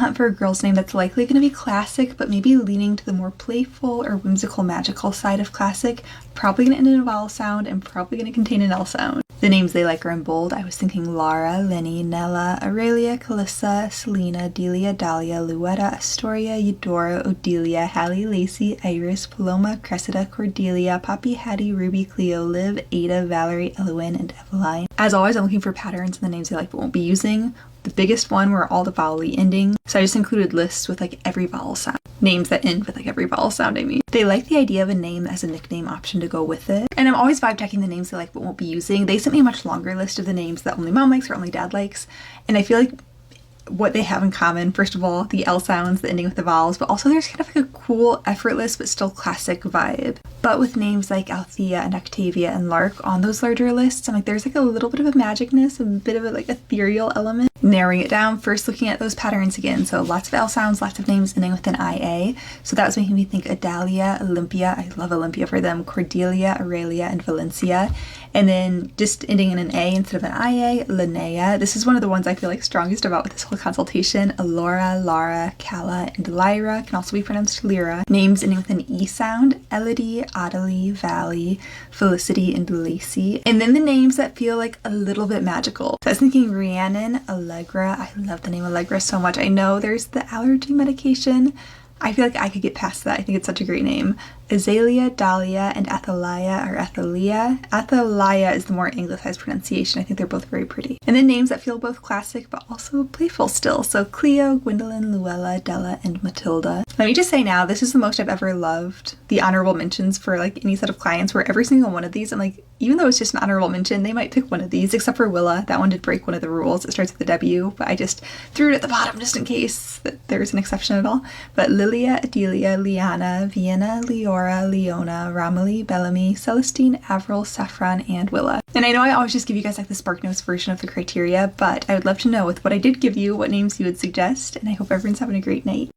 hunt for a girl's name that's likely going to be classic, but maybe leaning to the more playful or whimsical magical side of classic. Probably going to end in a vowel sound and probably going to contain an L sound. The names they like are in bold. I was thinking Lara, Lenny, Nella, Aurelia, Calissa, Selena, Delia, Dahlia, Luetta, Astoria, Eudora, Odelia, Hallie, Lacey, Iris, Paloma, Cressida, Cordelia, Poppy, Hattie, Ruby, Cleo, Liv, Ada, Valerie, Elowen, and Eveline. As always, I'm looking for patterns in the names they like but won't be using. The biggest one were all the vowel-y endings, so I just included lists with like every vowel sound. Names that end with like every vowel sound, I mean. They like the idea of a name as a nickname option to go with it. And I'm always vibe checking the names they like but won't be using. They sent me a much longer list of the names that only mom likes or only dad likes. And I feel like what they have in common, first of all, the L sounds, the ending with the vowels, but also there's kind of like a cool, effortless, but still classic vibe. But with names like Althea and Octavia and Lark on those larger lists, I'm like, there's like a little bit of a magicness, a bit of a like ethereal element. Narrowing it down, first looking at those patterns again. So lots of L sounds, lots of names ending with an IA. So that was making me think Adalia, Olympia, I love Olympia for them, Cordelia, Aurelia, and Valencia. And then just ending in an A instead of an IA, Linnea. This is one of the ones I feel like strongest about with this whole consultation. Alora, Lara, Calla, and Lyra can also be pronounced Lyra. Names ending with an E sound, Elodie, Adelie, Valley, Felicity, and Lacey. And then the names that feel like a little bit magical. So I was thinking Rhiannon, Allegra. I love the name Allegra so much. I know there's the allergy medication. I feel like I could get past that. I think it's such a great name. Azalea, Dahlia, and Athaliah or Athalia. Athaliah is the more anglicized pronunciation. I think they're both very pretty. And then names that feel both classic but also playful still. So Cleo, Gwendolyn, Luella, Della, and Matilda. Let me just say now, this is the most I've ever loved the honorable mentions for like any set of clients where every single one of these, I'm like, even though it's just an honorable mention, they might pick one of these, except for Willa. That one did break one of the rules. It starts with a W, but I just threw it at the bottom just in case that there's an exception at all. But Lilia, Adelia, Liana, Vienna, Leora, Leona, Romilly, Bellamy, Celestine, Avril, Saffron, and Willa. And I know I always just give you guys like the SparkNotes version of the criteria, but I would love to know with what I did give you, what names you would suggest, and I hope everyone's having a great night.